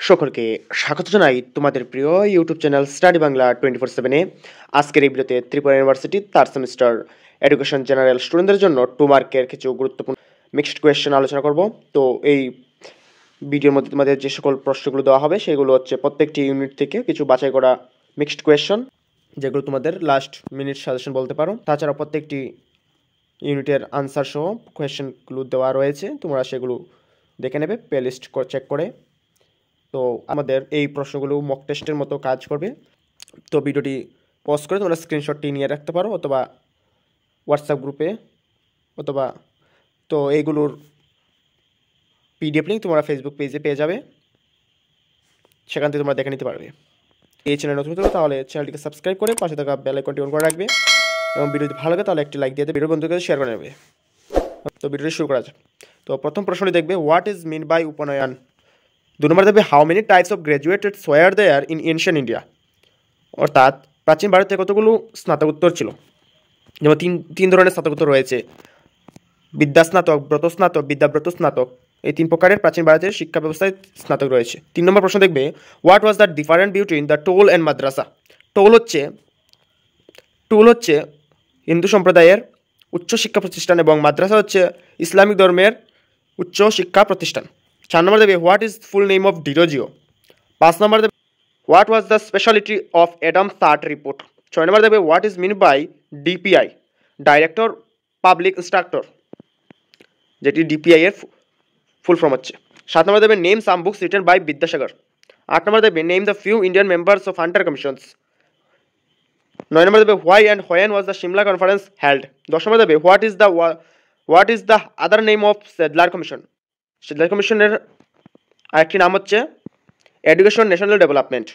সকলকে স্বাগত জানাই তোমাদের প্রিয় ইউটিউব চ্যানেল স্টাডি বাংলা 24/7-এ। আজকের এই ভিডিওতে Tripura university third semester education general স্টুডেন্টদের জন্য 2 মার্কের কিছু গুরুত্বপূর্ণ মিক্সড কোয়েশ্চেন আলোচনা করব। তো এই ভিডিওর মধ্যে তোমাদের যে সকল প্রশ্নগুলো দেওয়া হবে সেগুলো হচ্ছে প্রত্যেকটি ইউনিট থেকে কিছু বাছাই করা মিক্সড কোয়েশ্চেন, যেগুলো তোমাদের লাস্ট মিনিট সাজেশন বলতে পারো। তাছাড়া প্রত্যেকটি ইউনিটের আনসার সহ কোয়েশ্চেনগুলো দেওয়া রয়েছে, তোমরা সেগুলো দেখে নেবে প্লে লিস্ট চেক করে। তো আমাদের এই প্রশ্নগুলো মক টেস্টের মতো কাজ করবে। তো ভিডিওটি পজ করে তোমরা স্ক্রিনশটটি নিয়ে রাখতে পারো, অথবা হোয়াটসঅ্যাপ গ্রুপে, অথবা তো এইগুলোর পিডিএফ লিঙ্ক তোমরা ফেসবুক পেজে পেয়ে যাবে, সেখান থেকে তোমরা দেখে নিতে পারবে। এই চ্যানেল নতুন হতো তাহলে চ্যানেলটিকে সাবস্ক্রাইব করে পাশে থাকা বেল আইকনটি অন করে রাখবে, এবং ভিডিওটি ভালো লাগে তাহলে একটি লাইক দিয়ে ভিডিও বন্ধুদের কাছে শেয়ার করে নেবে। তো ভিডিওটি শুরু করা যাক। তো প্রথম প্রশ্নটি দেখবে, what is mean by upanayana. 2 number দেখবে, how many types of graduated were there in ancient India. অর্থাৎ প্রাচীন ভারতে কতগুলো স্নাতকোত্তর ছিল। যেমন তিন ধরনের স্নাতকোত্তর রয়েছে, বিদ্যাস্নাতক, ব্রতস্নাতক, বিদ্যাব্রত স্নাতক। এই 3 প্রকারের প্রাচীন ভারতের শিক্ষা ব্যবস্থায় স্নাতক রয়েছে। 3 নম্বর প্রশ্ন দেখবে, what was the different between the toll and Madrasa. Toll হচ্ছে হিন্দু সম্প্রদায়ের উচ্চ শিক্ষা প্রতিষ্ঠান, এবং মাদ্রাসা হচ্ছে ইসলামিক ধর্মের উচ্চ শিক্ষা প্রতিষ্ঠান। 4 নম্বর দেবে, what is full name of Derozio. 5 number দেবে, what was the speciality of Adam third report. 6 number দেবে, what is mean by DPI, director public instructor, যেটি ডিপিআই এর ফুল ফর্ম হচ্ছে। 7 নম্বর দেবে, name some books written by Vidyasagar. 8 number দেবে, name the few Indian members of Hunter commissions. 9 number দেবে, why and when was the Simla conference held. 10 নম্বর দেবে, what is the other name of Sadler commission. Sadler কমিশনের আরেকটি নাম হচ্ছে education national development.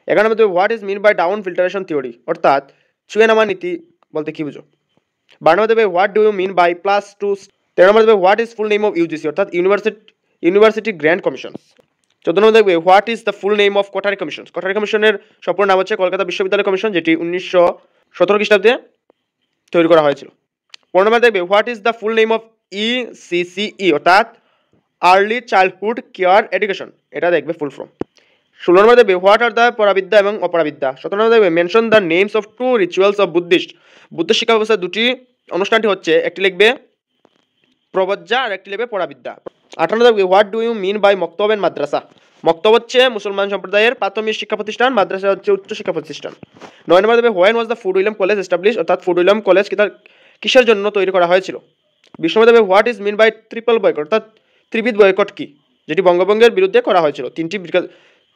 11 number দেবে, what is mean by down filtration theory, অর্থাৎ ছুঁয়ে নামা নীতি বলতে কী বুঝো। 12 নম্বর দেবে, what do you mean by plus two. 13 number দেবে, what is full name of UGC, অর্থাৎ ইউনিভার্সিটি গ্র্যান্ড কমিশন। 14 নম্বর দেখবে, what is the full name of Kothari commission. Kothari কমিশনের সম্পূর্ণ নাম হচ্ছে কলকাতা বিশ্ববিদ্যালয় কমিশন, যেটি 1917 খ্রিস্টাব্দে তৈরি করা হয়েছিল। 15 নম্বর দেখবে, what is the full name of ECCE, অর্থাৎ আর্লি চাইল্ডহুড কেয়ার এডুকেশন, এটা দেখবে ফুল ফর্ম। 16 নম্বর দেখবে, হোয়াট আর দ্য পরাবিদ্যা এবং অপরাবিদ্যা। 17 নম্বর দেখবে, mention the names of 2 rituals of Buddhist. Buddha শিক্ষা ব্যবস্থার 2টি অনুষ্ঠানটি হচ্ছে, একটি লিখবে প্রবজ্জা আর একটি লিখবে পরাবিদ্যা। 18 নম্বর দেখবে, what do you mean by maktab and madrasa. মক্তব হচ্ছে মুসলমান সম্প্রদায়ের প্রাথমিক শিক্ষা প্রতিষ্ঠান, মাদ্রাসা হচ্ছে উচ্চ শিক্ষা প্রতিষ্ঠান। 9 নম্বর দেখবে, when was the Fort William college establish, অর্থাৎ ফুড উইলিয়াম কলেজ কিসের জন্য তৈরি করা হয়েছিল। 20 নম্বর দেখবে, what is mean by triple boycott, অর্থাৎ ত্রিবিধ বয়কট কি, যেটি বঙ্গভঙ্গের বিরুদ্ধে করা হয়েছিল।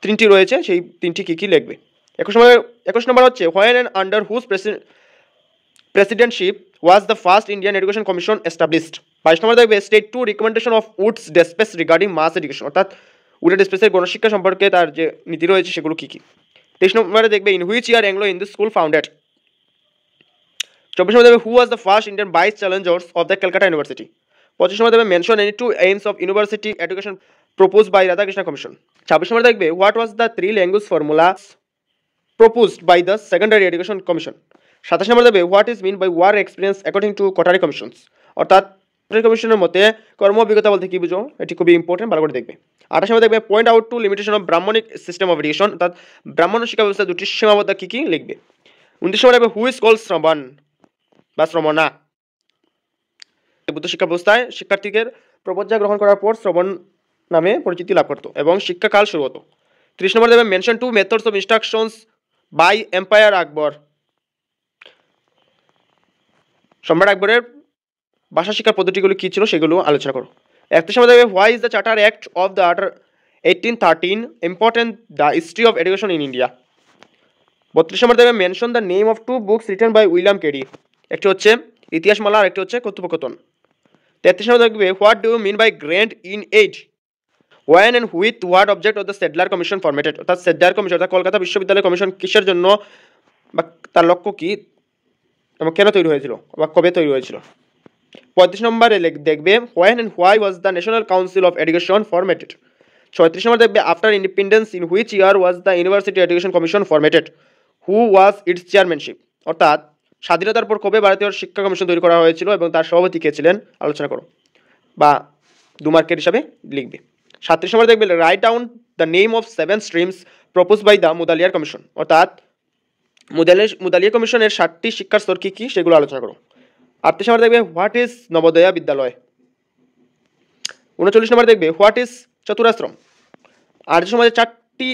তিনটি রয়েছে, সেই তিনটি কী কী লিখবে। 21 নম্বর হচ্ছে, when and under whose presidentship was the first Indian education commission established. 22 number দেখবে, state 2 recommendation of Wood's despatch regarding mass education, অর্থাৎ উডের ডেসপেসের গণশিক্ষা সম্পর্কে তার যে নীতি রয়েছে সেগুলো কী কী। 23 নম্বরে দেখবে, in which year Anglo Hindu school founded. 24 number দেখবে, who was the first Indian vice chancellor of the Calcutta university. 25 number দেখবে, mention any 2 aims of university education proposed by Radhakrishna Commission. 26 number দেখবে, what was the 3 language formulas proposed by the secondary education commission. 27 নম্বর দেখবে, what is mean by war experience according to Kothari commissions, অর্থাৎ কোঠারি কমিশনের মতে কর্ম অভিজ্ঞতা বলতে কি বুঝো, এটি খুবই ইম্পর্টেন্ট, ভালো করে দেখবে। 28 নম্বর দেখবে, point out to limitation of ব্রাহ্মণিক system of education, অর্থাৎ ব্রাহ্মণ শিক্ষা ব্যবস্থা 2টি সীমাবদ্ধতা কি কি লিখবে। 29 নম্বর দেখবে, হু ইজ কল্ড শ্রবণ বা শ্রমণা। বুদ্ধ শিক্ষা ব্যবস্থায় শিক্ষার্থীদের প্রবজ্জা গ্রহণ করার পর শ্রবণ নামে পরিচিতি লাভ করতো এবং শিক্ষাকাল শুরু হতো। 30 নম্বর দেবে, mention 2 methods of instructions by emperor Akbar. সম্রাট আকবরের ভাষা শিক্ষার পদ্ধতিগুলো কী ছিল সেগুলো আলোচনা করো। 31 নম্বর দেবে, why is the charter act of the 1813 important the history of education in India. 32 number দেবে, mention the name of 2 books written by William Carey, একটি হচ্ছে ইতিহাসমালা আর একটি হচ্ছে কৌতুকথন। 33 নম্বর দেখবে, what do you mean by grant in aid, when and with what object of the Sadler commission formatted, অর্থাৎ Sadler commission অর্থাৎ কলকাতা বিশ্ববিদ্যালয় commission কিসের জন্য বা তার লক্ষ্য কী এবং কেন তৈরি হয়েছিল বা কবে তৈরি হয়েছিল। 35 নম্বরে দেখবে, when and why was the national council of education formatted. 36 নম্বর দেখবে, after independence in which year was the university education commission formatted, who was it's chairmanship, অর্থাৎ স্বাধীনতার পর কবে ভারতীয় শিক্ষা কমিশন তৈরি করা হয়েছিল এবং তার সভাপতি কে ছিলেন আলোচনা করো বা 2 মার্কের হিসাবে লিখবে। 37 নম্বর দেখবে, write down the name of 7 streams propose by the Mudaliar commission, অর্থাৎ মুদালিয়া কমিশনের 7টি শিক্ষার স্তর কী কী সেগুলো আলোচনা করো। 38 নম্বর দেখবে হোয়াট ইজ নবোদয়া বিদ্যালয়। 39 নম্বর দেখবে হোয়াট ইজ চতুরাশ্রম। আর্য সমাজের 4টি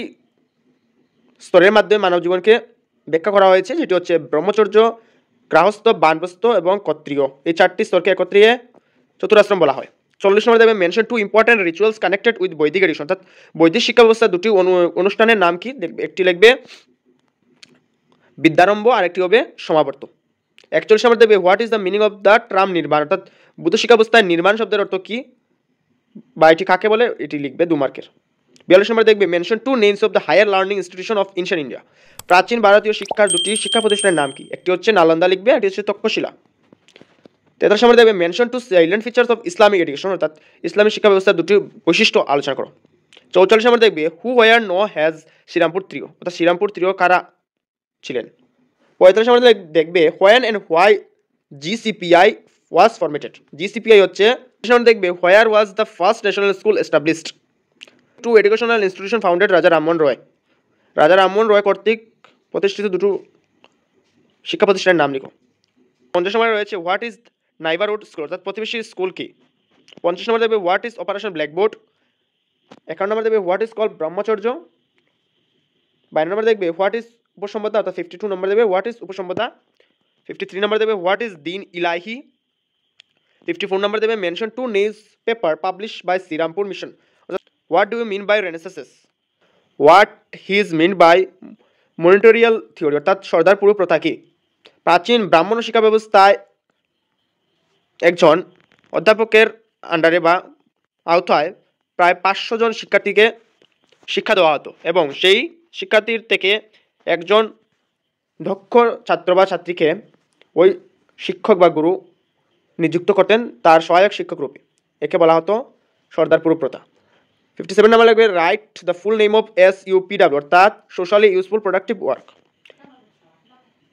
স্তরের মাধ্যমে মানব জীবনকে ব্যাখ্যা করা হয়েছে, যেটি হচ্ছে ব্রহ্মচর্য, গৃহস্থ, বানপ্রস্থ এবং ক্ষত্রিয়। এই 4টি স্তরকে একত্রিয়ে চতুরাশ্রম বলা হয়। 40 নম্বর দেখবে mention 2 important rituals connected with বৈদিক এডুকেশন, অর্থাৎ বৈদিক শিক্ষা ব্যবস্থার 2টি অনুষ্ঠানের নাম কি, একটি লিখবে বিদ্যারম্ভ আর একটি হবে সমাবর্ত। 41 নম্বর দেখবে what is the meaning of the term nirvana, অর্থাৎ বুদ্ধ শিক্ষা ব্যবস্থায় নির্মাণ শব্দের অর্থ কি বা এটি কাকে বলে, এটি লিখবে 2 মার্কের। 42 নম্বর দেখবে mention 2 names of the higher learning institution of ancient India, প্রাচীন ভারতীয় শিক্ষার 2টি শিক্ষা প্রতিষ্ঠানের নাম কি, একটি হচ্ছে নালন্দা লিখবে, একটি হচ্ছে তক্ষশিলা। 43 নম্বর দেখবে mention 2 salient features of Islamic education, অর্থাৎ ইসলামিক শিক্ষা ব্যবস্থার 2টি বৈশিষ্ট্য আলোচনা করো। 44 নম্বর দেখবে who were known as Serampore trio, অর্থাৎ শ্রীরামপুর ত্রিও কারা ছিলেন। 45 নম্বর দেখবে when and why GCPI was formatted, GCPI হচ্ছে। দেখবে where was the first national school established. 2 educational institution founded Raja Rammohan রয়, রাজা রামমোহন রয় কর্তৃক প্রতিষ্ঠিত 2টো শিক্ষা প্রতিষ্ঠানের নাম লিখো। 50 নম্বরে রয়েছে হোয়াট ইজ নাইবারহুড স্কুল, অর্থাৎ প্রতিবেশী স্কুল কি। 50 নম্বর দেখবে হোয়াট ইজ অপারেশন ব্ল্যাকবোর্ড। 51 নম্বর দেখবে হোয়াট ইজ কল ব্রহ্মচর্য। 52 নম্বর দেখবে হোয়াট ইজ উপসম্পদা, অর্থাৎ 52 নম্বর দেখবে হোয়াট ইজ উপসম্পদা। 53 নম্বর দেখবে হোয়াট ইজ দিন ইলাহি। 54 নম্বর দেখবে mention 2 news paper publish by Serampore mission, what do you mean by renaissance, what his mean by monitorial theory, অর্থাৎ সর্দার পুরো প্রথা কি। প্রাচীন ব্রাহ্মণ শিক্ষা ব্যবস্থায় একজন অধ্যাপকের আন্ডারে বা আওতায় প্রায় 500 জন শিক্ষার্থীকে শিক্ষা দেওয়া হতো এবং সেই শিক্ষার্থীর থেকে একজন দক্ষ ছাত্র বা ছাত্রীকে ওই শিক্ষক বা গুরু নিযুক্ত করতেন তার সহায়ক শিক্ষক রূপে, একে বলা হতো সর্দার পুরো প্রথা। 57 নম্বর লাগবে write the full name of SUPW, অর্থাৎ সোশ্যালি ইউজফুল প্রোডাক্টিভ ওয়ার্ক।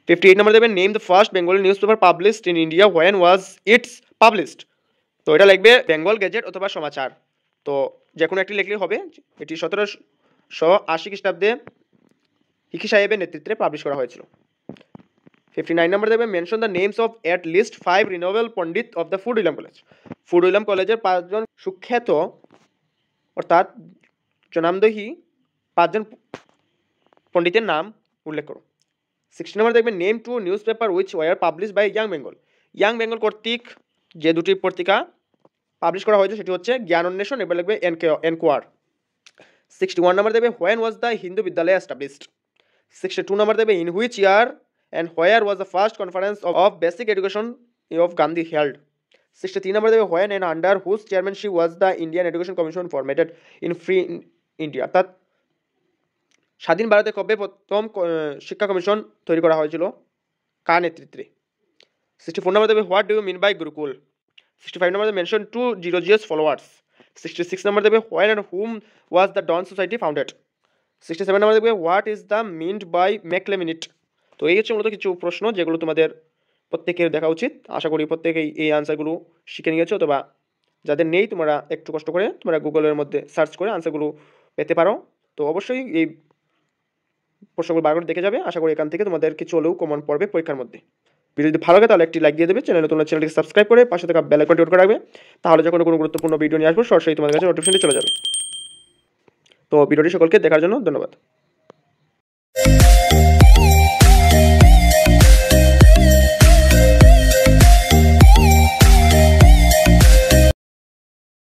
58 নম্বর দেবেন name the first Bengali news paper published in India when was it's published, তো এটা লিখবে বেঙ্গল গেজেট অথবা সমাচার, তো যে কোনো একটি লিখলেই হবে। এটি 1780 খ্রিস্টাব্দে হিকি সাহেবের নেতৃত্বে পাবলিশ করা হয়েছিল। 59 নম্বর দেবে mention the names of at least 5 renowned pandit of the Fort William college, Fort William কলেজের 5 জন সুখ্যাত অর্থাৎ জনামদহি 5 জন পণ্ডিতের নাম উল্লেখ করো। 60 নম্বর দেখবেন name 2 news paper which were publish by young Bengal, young Bengal কর্তৃক যে 2টি পত্রিকা পাবলিশ করা হয়েছে সেটি হচ্ছে জ্ঞান অন্বেষণ, এবার লিখবে এনকোয়ার। 61 নম্বর দেবে হোয়েন ওয়াজ দ্য হিন্দু বিদ্যালয় এস্টাবলিশড। 62 নম্বর দেবে in which year and where was the first conference of basic education of Gandhi held. 63 number দেবে when and under whose chairmanship was the Indian Education Commission formed in free India, অর্থাৎ স্বাধীন ভারতে কবে প্রথম শিক্ষা commission তৈরি করা হয়েছিল, কার নেতৃত্বে। 64 number দেবে what do you mean by Gurukul. 65 number mention 2 religious followers. 66 number দেবে when and whom was the Dawn Society founded. 67 number দেবে what is the meant by McLeminate. তো এই হচ্ছে মূলত কিছু প্রশ্ন যেগুলো তোমাদের প্রত্যেকের দেখা উচিত। আশা করি প্রত্যেকেই এই আনসারগুলো শিখে নিয়েছো, অথবা যাদের নেই তোমরা একটু কষ্ট করে তোমরা গুগলের মধ্যে সার্চ করে আনসারগুলো পেতে পারো। তো অবশ্যই এই প্রশ্নগুলো বার করে দেখে যাবে, আশা করি এখান থেকে তোমাদের কিছু হলেও কমন পড়বে পরীক্ষার মধ্যে। ভিডিও যদি ভালো লাগে তাহলে একটি লাইক দিয়ে দেবে, চ্যানেলটিকে সাবস্ক্রাইব করে পাশে থাকা বেল আইকনটি অন করে রাখবে, তাহলে যখন কোনো গুরুত্বপূর্ণ ভিডিও নিয়ে আসবো সরাসরি তোমাদের কাছে নোটিফিকেশন চলে যাবে। তো ভিডিওটি সকলকে দেখার জন্য ধন্যবাদ।